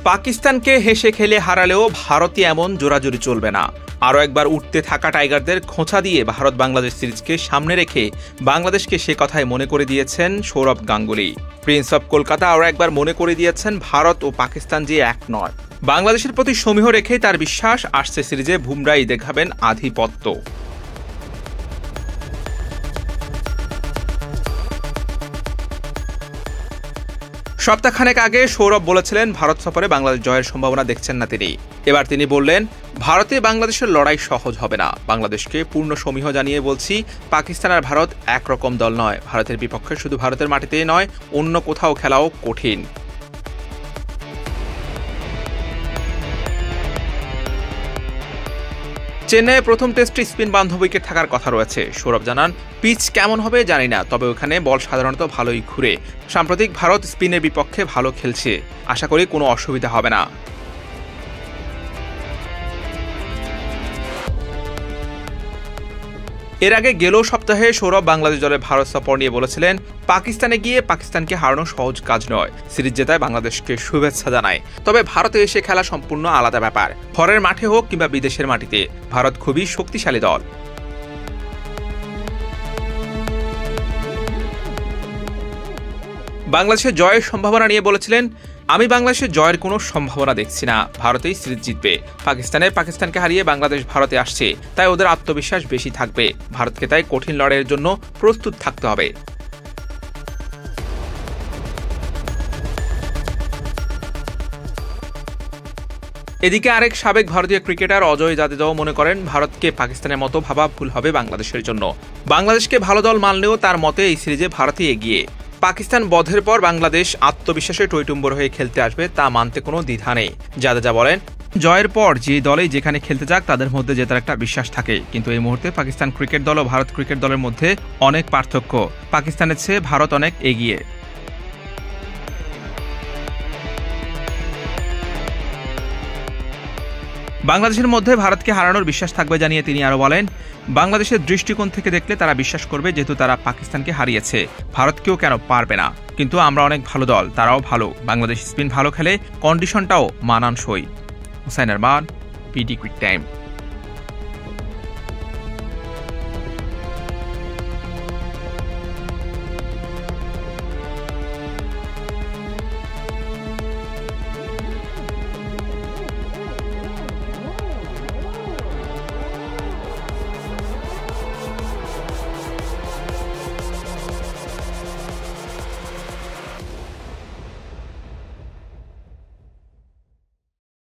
পাকিস্তানকে হেসে খেলে হারালেও ভারতে এমন জোরাজুরি চলবে না। আরও একবার উঠতে থাকা টাইগারদের খোঁচা দিয়ে ভারত বাংলাদেশ সিরিজকে সামনে রেখে বাংলাদেশকে সে কথাই মনে করে দিয়েছেন সৌরভ গাঙ্গুলী। প্রিন্স অব কলকাতা আরও একবার মনে করে দিয়েছেন ভারত ও পাকিস্তান যে এক নয়। বাংলাদেশের প্রতি সমীহ রেখেই তার বিশ্বাস আসছে সিরিজে বুমরাই দেখাবেন আধিপত্য। সপ্তাহখানেক আগে সৌরভ বলেছিলেন ভারত সফরে বাংলাদেশ জয়ের সম্ভাবনা দেখছেন না তিনি। এবার তিনি বললেন, ভারতে বাংলাদেশের লড়াই সহজ হবে না। বাংলাদেশকে পূর্ণ সমীহ জানিয়ে বলছি, পাকিস্তান আর ভারত একরকম দল নয়। ভারতের বিপক্ষে শুধু ভারতের মাটিতেই নয়, অন্য কোথাও খেলাও কঠিন। চেন্নাইয়ে প্রথম টেস্টে স্পিন বান্ধব উইকেট থাকার কথা রয়েছে। সৌরভ জানান, পিচ কেমন হবে জানি না, তবে ওখানে বল সাধারণত ভালোই ঘুরে। সাম্প্রতিক ভারত স্পিনের বিপক্ষে ভালো খেলছে, আশা করি কোনো অসুবিধা হবে না। এর আগে গেল সপ্তাহে সৌরভ বাংলাদেশ দলের ভারত সফর নিয়ে বলেছিলেন, পাকিস্তানে গিয়ে পাকিস্তানকে হারানো সহজ কাজ নয়। সিরিজ জেতায় বাংলাদেশকে শুভেচ্ছা জানায়, তবে ভারতে এসে খেলা সম্পূর্ণ আলাদা ব্যাপার। ঘরের মাঠে হোক কিংবা বিদেশের মাটিতে, ভারত খুবই শক্তিশালী দল। বাংলাদেশের জয়ের সম্ভাবনা নিয়ে বলেছিলেন, আমি বাংলাদেশের জয়ের কোনো সম্ভাবনা দেখছি না। ভারতেই সিরিজ জিতবে। পাকিস্তানকে হারিয়ে বাংলাদেশ ভারতে আসছে, তাই ওদের আত্মবিশ্বাস বেশি থাকবে। ভারতকে তাই কঠিন লড়াইয়ের জন্য প্রস্তুত থাকতে হবে। এদিকে আরেক সাবেক ভারতীয় ক্রিকেটার অজয় জাদেজাও মনে করেন, ভারতকে পাকিস্তানের মতো ভাবা ভুল হবে বাংলাদেশের জন্য। বাংলাদেশকে ভালো দল মানলেও তার মতে এই সিরিজে ভারতই এগিয়ে। পাকিস্তান বধের পর বাংলাদেশ আত্মবিশ্বাসে টইটুম্বর হয়ে খেলতে আসবে, তা মানতে কোনো দ্বিধা নেই। জাদেজা বলেন, জয়ের পর যে দলেই যেখানে খেলতে যাক তাদের মধ্যে জেতার একটা বিশ্বাস থাকে, কিন্তু এই মুহূর্তে পাকিস্তান ক্রিকেট দল ও ভারত ক্রিকেট দলের মধ্যে অনেক পার্থক্য। পাকিস্তানের চেয়ে ভারত অনেক এগিয়ে। বাংলাদেশের মধ্যে ভারতকে হারানোর বিশ্বাস থাকবে জানিয়ে তিনি আরও বলেন, বাংলাদেশের দৃষ্টিকোণ থেকে দেখলে তারা বিশ্বাস করবে, যেহেতু তারা পাকিস্তানকে হারিয়েছে, ভারতকেও কেন পারবে না। কিন্তু আমরা অনেক ভালো দল, তারাও ভালো। বাংলাদেশ স্পিন ভালো খেলে, কন্ডিশনটাও মানানসই। Hussain Arman, pretty quick time.